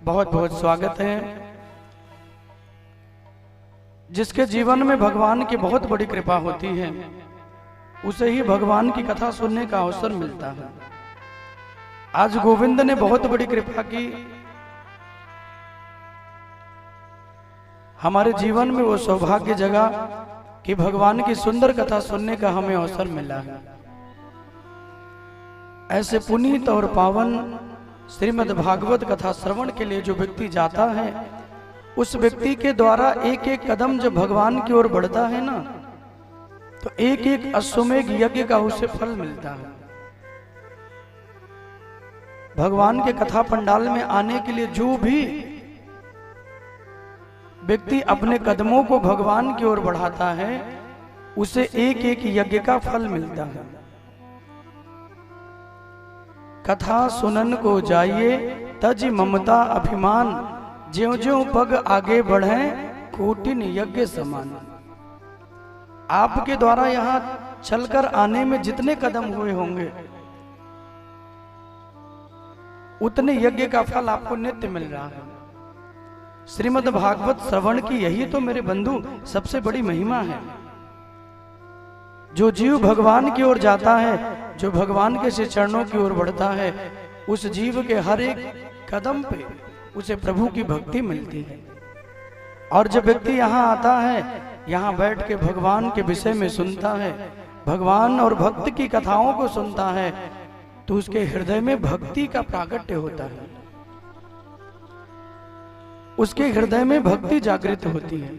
बहुत बहुत स्वागत है। जिसके जीवन में भगवान की बहुत बड़ी कृपा होती है उसे ही भगवान की कथा सुनने का अवसर मिलता है। आज गोविंद ने बहुत बड़ी कृपा की, हमारे जीवन में वो सौभाग्य जगा कि भगवान की सुंदर कथा सुनने का हमें अवसर मिला है। ऐसे पुनीत और पावन श्रीमद् भागवत कथा श्रवण के लिए जो व्यक्ति जाता है, उस व्यक्ति के द्वारा एक एक कदम जब भगवान की ओर बढ़ता है ना, तो एक एक अश्वमेघ यज्ञ का उसे फल मिलता है। भगवान के कथा पंडाल में आने के लिए जो भी व्यक्ति अपने कदमों को भगवान की ओर बढ़ाता है, उसे एक एक यज्ञ का फल मिलता है। कथा सुनन को जाइए तज ममता अभिमान, ज्यों ज्यों पग आगे बढ़े कोटिन यज्ञ समान। आपके द्वारा यहाँ चलकर आने में जितने कदम हुए होंगे उतने यज्ञ का फल आपको नित्य मिल रहा है। श्रीमद् भागवत श्रवण की यही तो मेरे बंधु सबसे बड़ी महिमा है। जो जीव भगवान की ओर जाता है, जो भगवान के से चरणों की ओर बढ़ता है, उस जीव के हर एक कदम पे उसे प्रभु की भक्ति मिलती है। और जब व्यक्ति यहाँ आता है, यहाँ बैठ के भगवान के विषय में सुनता है, भगवान और भक्त की कथाओं को सुनता है, तो उसके हृदय में भक्ति का प्राकट्य होता है, उसके हृदय में भक्ति जागृत होती है।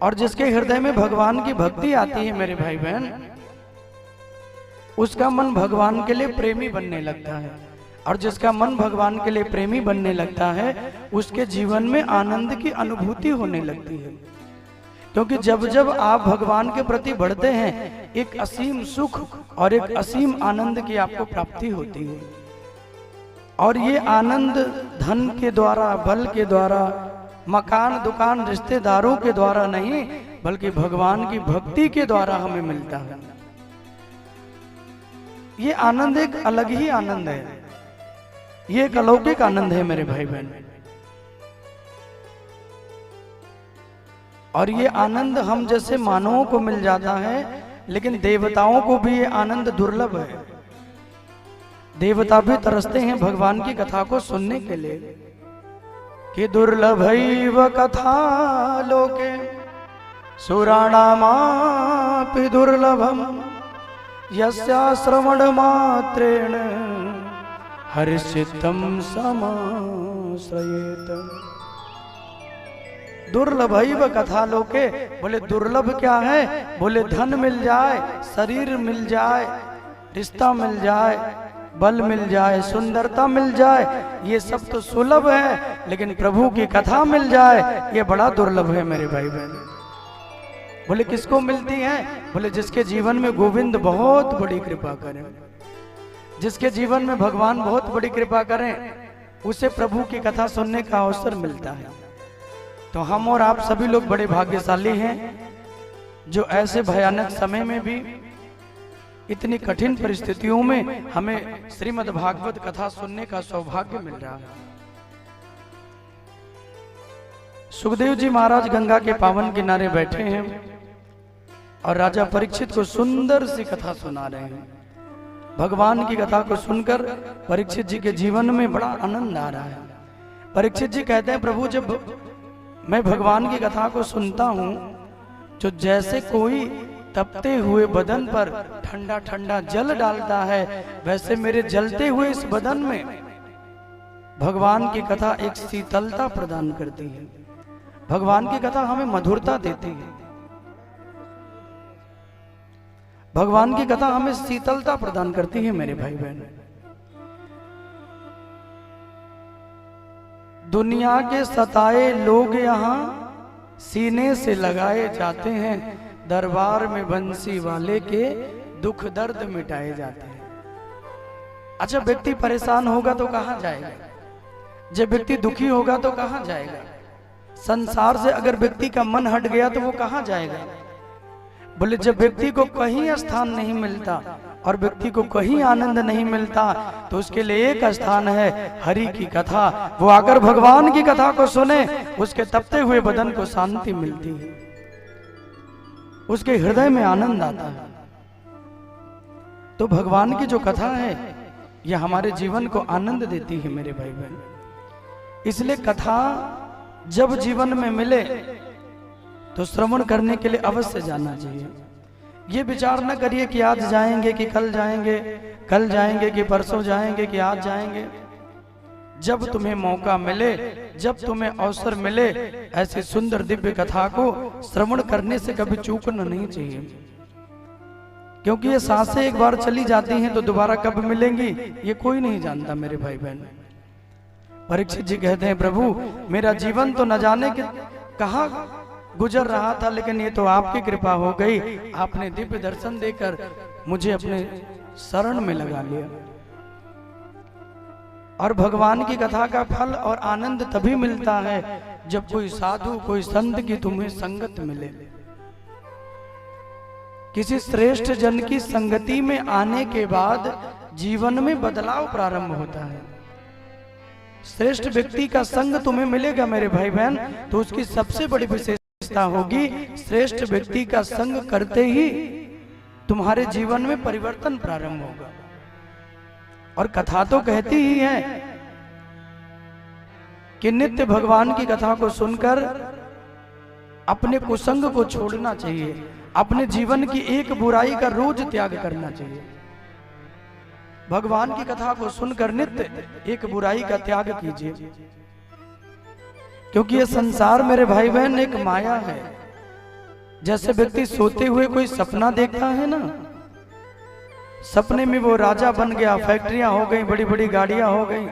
और जिसके हृदय में भगवान की भक्ति आती है मेरे भाई बहन, उसका मन भगवान के लिए प्रेमी बनने लगता है। और जिसका मन भगवान के लिए प्रेमी बनने लगता है, उसके जीवन में आनंद की अनुभूति होने लगती है। क्योंकि जब जब आप भगवान के प्रति बढ़ते हैं, एक असीम सुख और एक असीम आनंद की आपको प्राप्ति होती है। और ये आनंद धन के द्वारा, बल के द्वारा, मकान दुकान रिश्तेदारों के द्वारा नहीं, बल्कि भगवान की भक्ति के द्वारा हमें मिलता है। ये आनंद एक अलग ही आनंद है, ये एक अलौकिक आनंद है मेरे भाई बहन। और ये आनंद हम जैसे मानवों को मिल जाता है, लेकिन देवताओं को भी ये आनंद दुर्लभ है। देवता भी तरसते हैं भगवान की कथा को सुनने के लिए कि दुर्लभैव कथा लोके सुराणामापि दुर्लभम यस्या श्रवण मात्रेण हर्षितम समाश्रयेत। दुर्लभैव कथा लोके, बोले दुर्लभ क्या है? बोले धन मिल जाए, शरीर मिल जाए, रिश्ता मिल जाए, बल मिल जाए, सुंदरता मिल जाए, ये सब तो सुलभ है, लेकिन प्रभु की कथा मिल जाए ये बड़ा दुर्लभ है मेरे भाई बहन। बोले किसको मिलती है? बोले जिसके जीवन में गोविंद बहुत बड़ी कृपा करें, जिसके जीवन में भगवान बहुत बड़ी कृपा करें, उसे प्रभु की कथा सुनने का अवसर मिलता है। तो हम और आप सभी लोग बड़े भाग्यशाली हैं जो ऐसे भयानक समय में भी, इतनी कठिन परिस्थितियों में हमें श्रीमद् भागवत कथा सुनने का सौभाग्य मिल रहा है। सुखदेव जी महाराज गंगा के पावन किनारे बैठे हैं और राजा परीक्षित को सुंदर सी कथा सुना रहे हैं। भगवान की कथा को सुनकर परीक्षित जी के जीवन में बड़ा आनंद आ रहा है। परीक्षित जी कहते हैं, प्रभु जब मैं भगवान की कथा को सुनता हूं, जो जैसे कोई तपते हुए बदन पर ठंडा ठंडा जल डालता है, वैसे मेरे जलते हुए इस बदन में भगवान की कथा एक शीतलता प्रदान करती है। भगवान की कथा हमें मधुरता देती है, भगवान की कथा हमें शीतलता प्रदान करती है मेरे भाई बहन। दुनिया के सताए लोग यहाँ सीने से लगाए जाते हैं, दरबार में बंसी वाले के दुख दर्द मिटाए जाते हैं। अच्छा, व्यक्ति परेशान होगा तो कहां जाएगा? जब व्यक्ति दुखी होगा तो कहां जाएगा? संसार से अगर व्यक्ति का मन हट गया तो वो कहां जाएगा? बोले जब व्यक्ति को कहीं स्थान नहीं मिलता, और व्यक्ति को कहीं आनंद नहीं मिलता तो उसके लिए एक स्थान है हरि की कथा। वो आकर भगवान की कथा को सुने, उसके तपते हुए बदन को शांति मिलती है, उसके हृदय में आनंद आता है। तो भगवान की जो कथा है यह हमारे जीवन को आनंद देती है मेरे भाई बहन। इसलिए कथा जब जीवन में मिले तो श्रवण करने के लिए अवश्य जाना चाहिए। ये विचार न करिए कि आज जाएंगे कि कल जाएंगे, कल जाएंगे कि परसों जाएंगे कि आज जाएंगे। जब तुम्हें मौका मिले, जब तुम्हें अवसर मिले, ऐसी सुंदर दिव्य कथा को श्रवण करने से कभी चूकना नहीं चाहिए, क्योंकि ये सांसें एक बार चली जाती हैं तो दोबारा कब मिलेंगी ये कोई नहीं जानता मेरे भाई बहन। परीक्षित जी कहते हैं, प्रभु मेरा जीवन तो न जाने कि कहाँ गुजर रहा था, लेकिन ये तो आपकी कृपा हो गई। आपने दिव्य दर्शन देकर मुझे अपने शरण में लगा लिया। और भगवान की कथा का फल और आनंद तभी मिलता है जब कोई साधु, कोई संत की तुम्हें संगत मिले। किसी श्रेष्ठ जन की संगति में आने के बाद जीवन में बदलाव प्रारंभ होता है। श्रेष्ठ व्यक्ति का संग तुम्हें मिलेगा मेरे भाई बहन, तो उसकी सबसे बड़ी विशेषता होगी श्रेष्ठ व्यक्ति का संग करते ही तुम्हारे जीवन में परिवर्तन प्रारंभ होगा। और कथा तो कहती ही है कि नित्य भगवान की कथा को सुनकर अपने कुसंग को छोड़ना चाहिए, अपने जीवन की एक बुराई का रोज त्याग करना चाहिए। भगवान की कथा को सुनकर नित्य एक बुराई का त्याग कीजिए, क्योंकि ये संसार मेरे भाई बहन एक माया है। जैसे व्यक्ति सोते हुए कोई सपना देखता है ना, सपने में वो राजा बन गया, फैक्ट्रियां हो गई, बड़ी बड़ी गाड़ियां हो गई,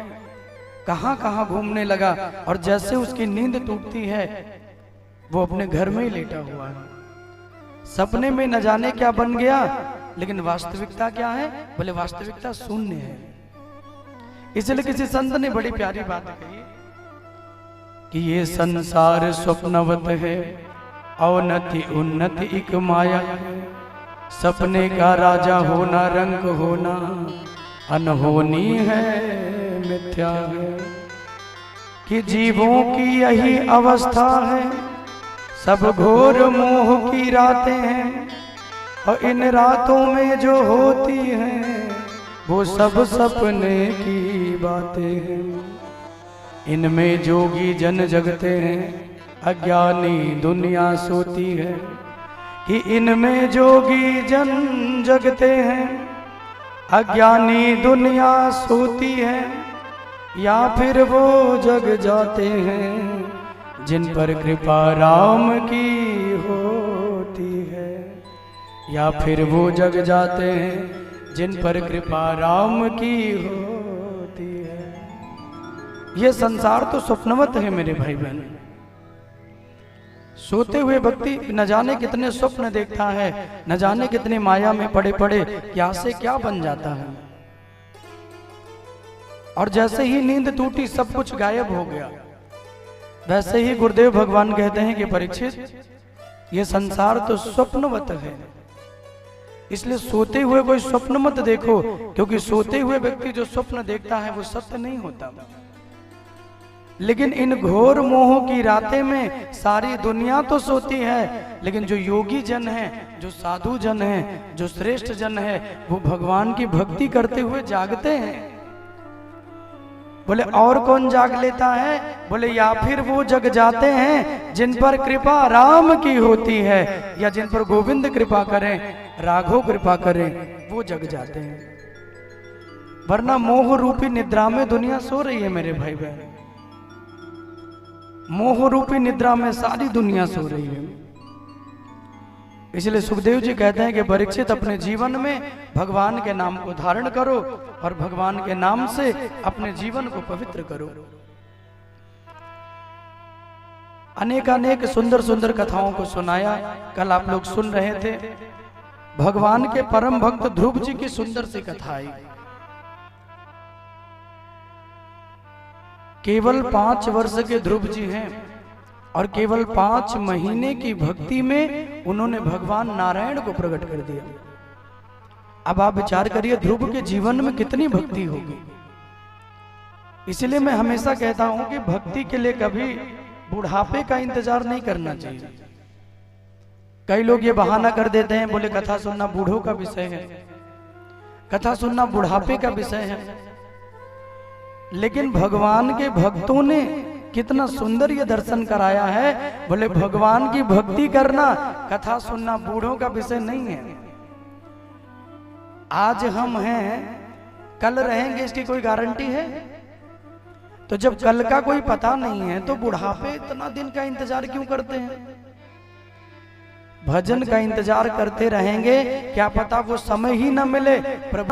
कहां कहां घूमने लगा, और जैसे उसकी नींद टूटती है वो अपने घर में ही लेटा हुआ है। सपने में न जाने क्या बन गया, लेकिन वास्तविकता क्या है? बोले वास्तविकता शून्य है। इसलिए किसी संत ने बड़ी प्यारी बात कही कि ये संसार स्वप्नवत है, अवनति उन्नति एक माया है। सपने का राजा होना, रंग होना अनहोनी है, मिथ्या है। कि जीवों की यही अवस्था है, सब घोर मोह की रातें हैं, और इन रातों में जो होती हैं वो सब सपने की बातें हैं। इनमें जोगी जन जगते हैं, अज्ञानी दुनिया सोती है। कि इनमें जोगी जन जगते हैं, अज्ञानी दुनिया सोती है, या फिर वो जग जाते हैं जिन पर कृपा राम की होती है। या फिर वो जग जाते हैं जिन पर कृपा राम की होती है। ये संसार तो स्वप्नवत है मेरे भाई बहन। सोते हुए व्यक्ति न जाने कितने स्वप्न देखता है, न जाने कितने माया में पड़े पड़े क्या से क्या बन जाता है। और जैसे ही नींद टूटी सब कुछ गायब हो गया। वैसे ही गुरुदेव भगवान कहते हैं कि परीक्षित, ये संसार तो स्वप्नवत है, इसलिए सोते हुए कोई स्वप्न मत देखो, क्योंकि सोते हुए व्यक्ति जो स्वप्न देखता है वो सत्य नहीं होता। लेकिन इन घोर मोह की रातें में सारी दुनिया तो सोती है, लेकिन जो योगी जन है, जो साधु जन है, जो श्रेष्ठ जन है, वो भगवान की भक्ति करते हुए जागते हैं। बोले और कौन जाग लेता है? बोले या फिर वो जग जाते हैं जिन पर कृपा राम की होती है, या जिन पर गोविंद कृपा करें, राघव कृपा करें, वो जग जाते हैं। वरना मोह रूपी निद्रा में दुनिया सो रही है मेरे भाई बहन। मोह रूपी निद्रा में सारी दुनिया सो रही है। इसलिए सुखदेव जी कहते हैं कि परीक्षित, अपने जीवन में भगवान के नाम को धारण करो और भगवान के नाम से अपने जीवन को पवित्र करो। अनेकानेक सुंदर सुंदर कथाओं को सुनाया। कल आप लोग सुन रहे थे भगवान के परम भक्त ध्रुव जी की सुंदर सी कथा आई। केवल 5 वर्ष के ध्रुव जी हैं और केवल 5 महीने की भक्ति में उन्होंने भगवान नारायण को प्रकट कर दिया। अब आप विचार करिए ध्रुव के जीवन में कितनी भक्ति होगी। इसलिए मैं हमेशा कहता हूं कि भक्ति के लिए कभी बुढ़ापे का इंतजार नहीं करना चाहिए। कई लोग ये बहाना कर देते हैं, बोले कथा सुनना बूढ़ों का विषय है, कथा सुनना बुढ़ापे का विषय है। लेकिन भगवान के भक्तों ने कितना सुंदर ये दर्शन कराया है। बोले भगवान की भक्ति करना, कथा सुनना बूढ़ों का विषय नहीं है। आज हम हैं, कल रहेंगे इसकी कोई गारंटी है? तो जब कल का कोई पता नहीं है तो बुढ़ापे इतना दिन का इंतजार क्यों करते हैं? भजन का इंतजार करते रहेंगे, क्या पता वो समय ही न मिले। प्रभु